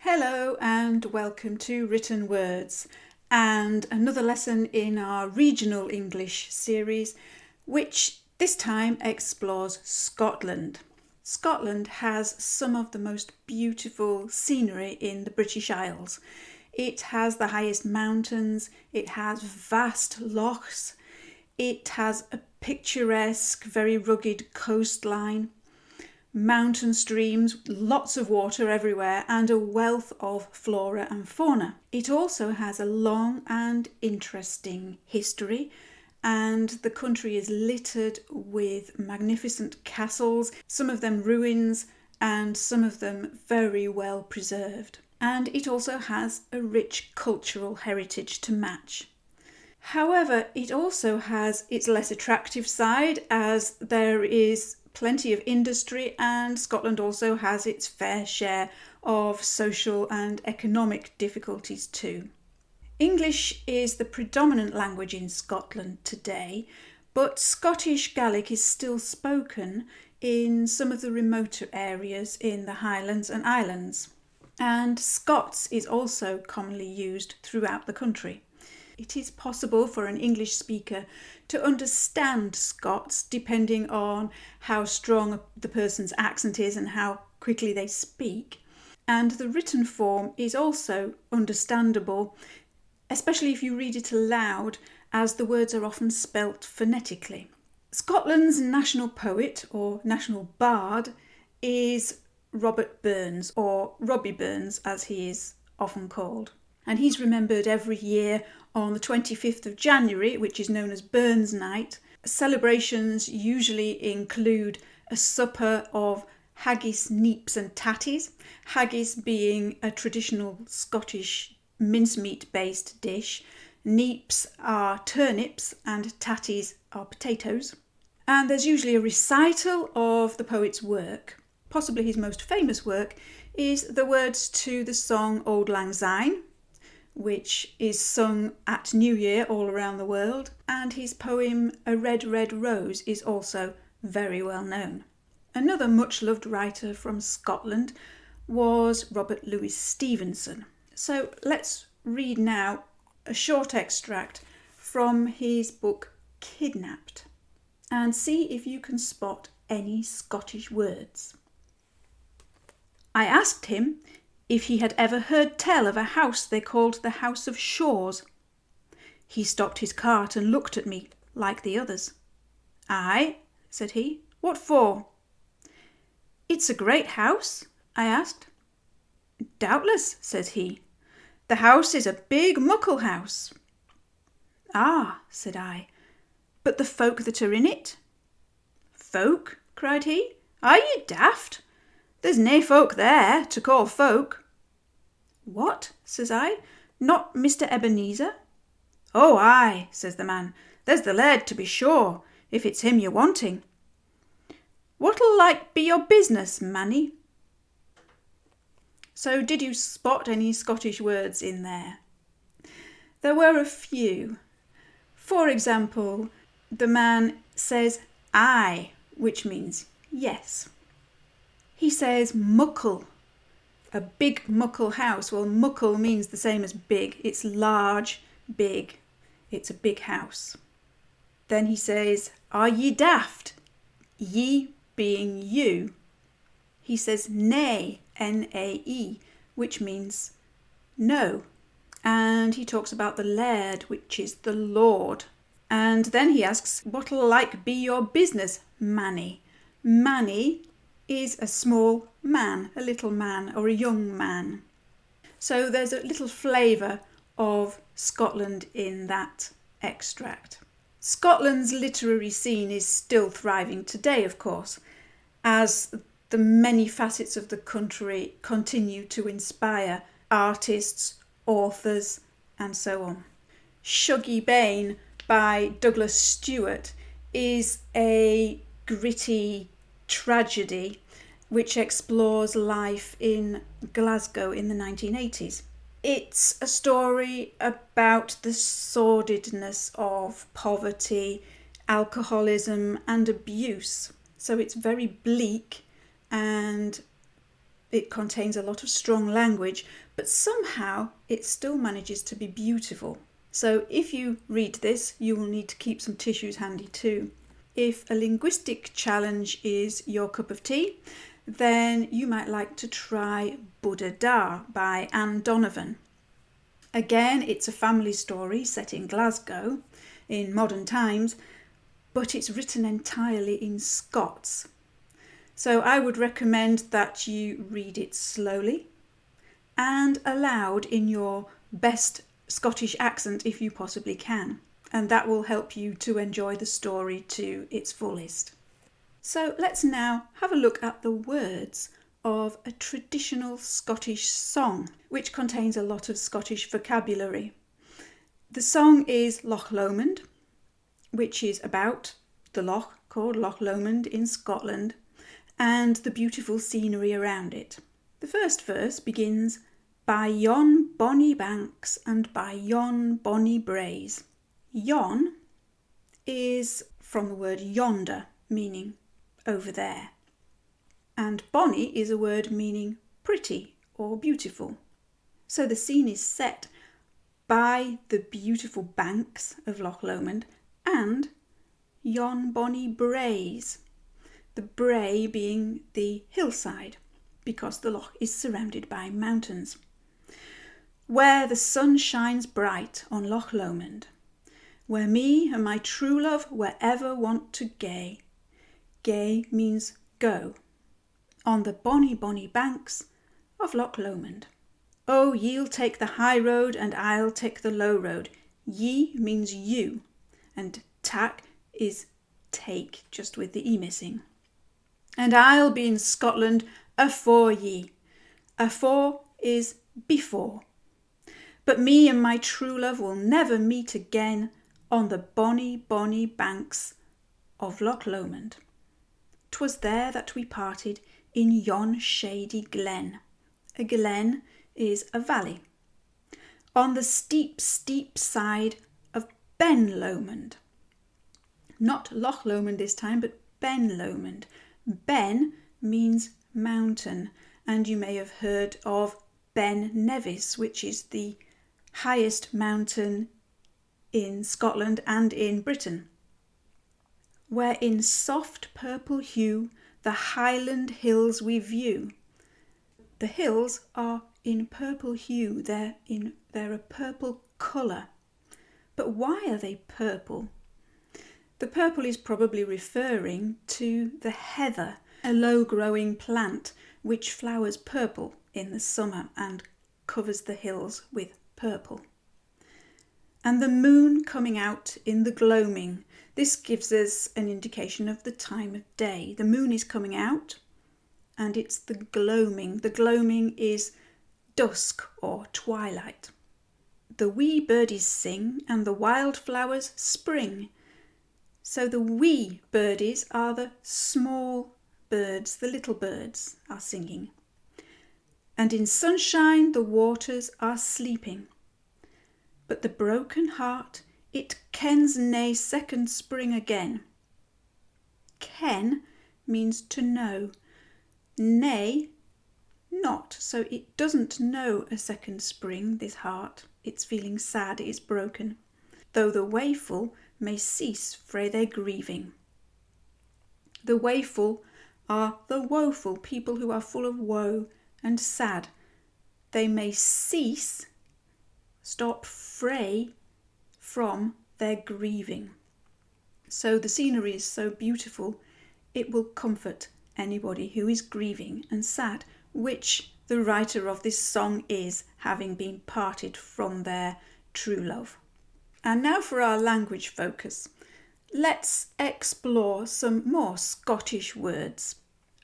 Hello and welcome to Written Words and another lesson in our regional English series, which this time explores Scotland. Scotland has some of the most beautiful scenery in the British Isles. It has the highest mountains, it has vast lochs, it has a picturesque, very rugged coastline, mountain streams, lots of water everywhere, and a wealth of flora and fauna. It also has a long and interesting history, and the country is littered with magnificent castles, some of them ruins and some of them very well preserved. And it also has a rich cultural heritage to match. However, it also has its less attractive side, as there is plenty of industry, and Scotland also has its fair share of social and economic difficulties too. English is the predominant language in Scotland today, but Scottish Gaelic is still spoken in some of the remoter areas in the Highlands and Islands. And Scots is also commonly used throughout the country. It is possible for an English speaker to understand Scots depending on how strong the person's accent is and how quickly they speak. And the written form is also understandable, especially if you read it aloud, as the words are often spelt phonetically. Scotland's national poet, or national bard, is Robert Burns, or Robbie Burns as he is often called. And he's remembered every year on the 25th of January, which is known as Burns Night. Celebrations usually include a supper of haggis, neeps and tatties. Haggis being a traditional Scottish mincemeat-based dish. Neeps are turnips and tatties are potatoes. And there's usually a recital of the poet's work. Possibly his most famous work is the words to the song Auld Lang Syne, which is sung at New Year all around the world, and his poem A Red, Red Rose is also very well known. Another much-loved writer from Scotland was Robert Louis Stevenson. So let's read now a short extract from his book Kidnapped and see if you can spot any Scottish words. I asked him if he had ever heard tell of a house they called the House of Shaws. He stopped his cart and looked at me like the others. Aye, said he. What for? It's a great house, I asked. Doubtless, said he. The house is a big Muckle house. Ah, said I, but the folk that are in it? Folk? Cried he. Are ye daft? There's nae folk there to call folk. What? Says I. Not Mr. Ebenezer? Oh, aye, says the man. There's the laird, to be sure, if it's him you're wanting. What'll like be your business, Manny? So did you spot any Scottish words in there? There were a few. For example, the man says aye, which means yes. He says Muckle, a big Muckle house. Well, Muckle means the same as big. It's large, big. It's a big house. Then he says, are ye daft? Ye being you. He says nae, N-A-E, which means no. And he talks about the laird, which is the lord. And then he asks, what'll like be your business, Manny? Manny is a small man, a little man or a young man. So there's a little flavour of Scotland in that extract. Scotland's literary scene is still thriving today, of course, as the many facets of the country continue to inspire artists, authors, and so on. Shuggie, Bain by Douglas Stuart is a gritty tragedy which explores life in Glasgow in the 1980s. It's a story about the sordidness of poverty, alcoholism and abuse. So it's very bleak and It contains a lot of strong language, but somehow it still manages to be beautiful. So if you read this, you will need to keep some tissues handy too. If a linguistic challenge is your cup of tea, then you might like to try Buddha Da by Donovan. Again, it's a family story set in Glasgow in modern times, but it's written entirely in Scots. So I would recommend that you read it slowly and aloud in your best Scottish accent if you possibly can. And that will help you to enjoy the story to its fullest. So let's now have a look at the words of a traditional Scottish song, which contains a lot of Scottish vocabulary. The song is Loch Lomond, which is about the loch called Loch Lomond in Scotland and the beautiful scenery around it. The first verse begins, "By yon bonny banks and by yon bonny braes." Yon is from the word yonder, meaning over there. And bonny is a word meaning pretty or beautiful. So the scene is set by the beautiful banks of Loch Lomond and yon bonny braes. The bray being the hillside, because the loch is surrounded by mountains. Where the sun shines bright on Loch Lomond, where me and my true love were ever wont to gae. Gae means go. On the bonny, bonny banks of Loch Lomond. Oh, ye'll take the high road and I'll take the low road. Ye means you, and tak is take, just with the e missing. And I'll be in Scotland afore ye. Afore is before. But me and my true love will never meet again on the bonny, bonny banks of Loch Lomond. 'Twas there that we parted in yon shady glen. A glen is a valley. On the steep, steep side of Ben Lomond. Not Loch Lomond this time, but Ben Lomond. Ben means mountain, and you may have heard of Ben Nevis, which is the highest mountain in Scotland and in Britain. Where in soft purple hue the Highland hills we view. The hills are in purple hue, they're a purple colour. But why are they purple? The purple is probably referring to the heather, a low-growing plant which flowers purple in the summer and covers the hills with purple. And the moon coming out in the gloaming. This gives us an indication of the time of day. The moon is coming out and it's the gloaming. The gloaming is dusk or twilight. The wee birdies sing and the wildflowers spring. So the wee birdies are the small birds, the little birds are singing. And in sunshine the waters are sleeping. But the broken heart, it kens nae second spring again. Ken means to know. Nay, not. So it doesn't know a second spring, this heart. It's feeling sad, it's broken. Though the waeful may cease frae their grieving. The waeful are the woeful, people who are full of woe and sad. They may cease, stop frae, from their grieving. So the scenery is so beautiful, it will comfort anybody who is grieving and sad, which the writer of this song is, having been parted from their true love. And now for our language focus. Let's explore some more Scottish words.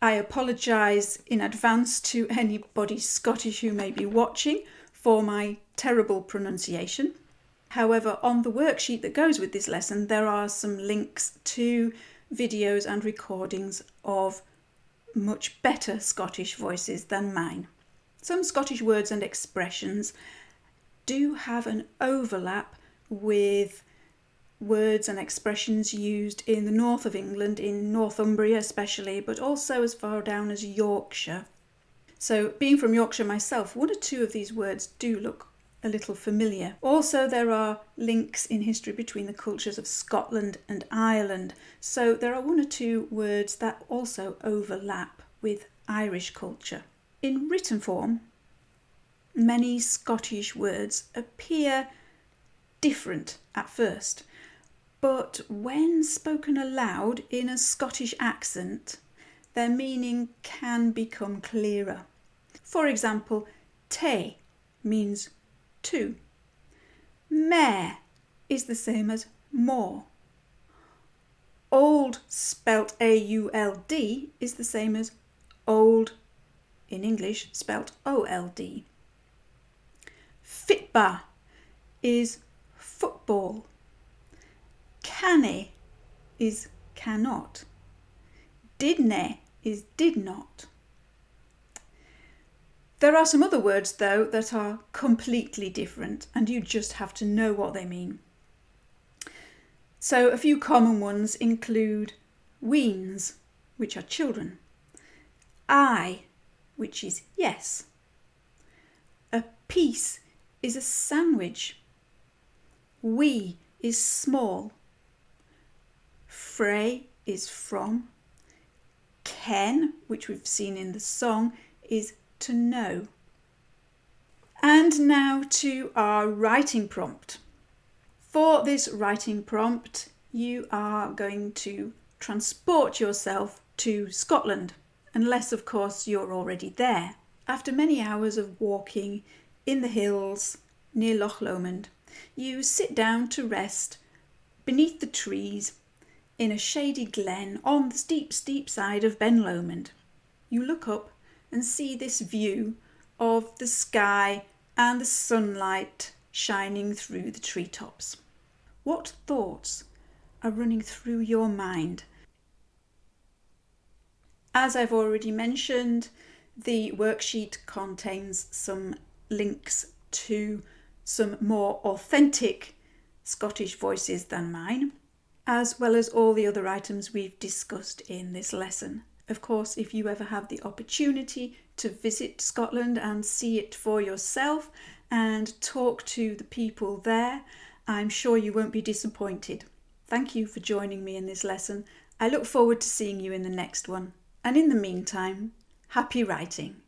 I apologise in advance to anybody Scottish who may be watching for my terrible pronunciation. However, on the worksheet that goes with this lesson, there are some links to videos and recordings of much better Scottish voices than mine. Some Scottish words and expressions do have an overlap with words and expressions used in the north of England, in Northumbria especially, but also as far down as Yorkshire. So being from Yorkshire myself, one or two of these words do look a little familiar. Also, there are links in history between the cultures of Scotland and Ireland. So there are one or two words that also overlap with Irish culture. In written form, many Scottish words appear different at first, but when spoken aloud in a Scottish accent, their meaning can become clearer. For example, te means two. Mare is the same as more. Old, spelt A-U-L-D, is the same as old in English, spelt O-L-D. Fitba is football. Canny is cannot. Didne is did not. There are some other words, though, that are completely different, and you just have to know what they mean. So a few common ones include weans, which are children, aye, which is yes, a piece is a sandwich, we is small, fray is from, ken, which we've seen in the song, is to know. And now to our writing prompt. For this writing prompt, you are going to transport yourself to Scotland, unless of course you're already there. After many hours of walking in the hills near Loch Lomond, you sit down to rest beneath the trees in a shady glen on the steep side of Ben Lomond. You look up and see this view of the sky and the sunlight shining through the treetops. What thoughts are running through your mind? As I've already mentioned, the worksheet contains some links to some more authentic Scottish voices than mine, as well as all the other items we've discussed in this lesson. Of course, if you ever have the opportunity to visit Scotland and see it for yourself and talk to the people there, I'm sure you won't be disappointed. Thank you for joining me in this lesson. I look forward to seeing you in the next one. And in the meantime, happy writing.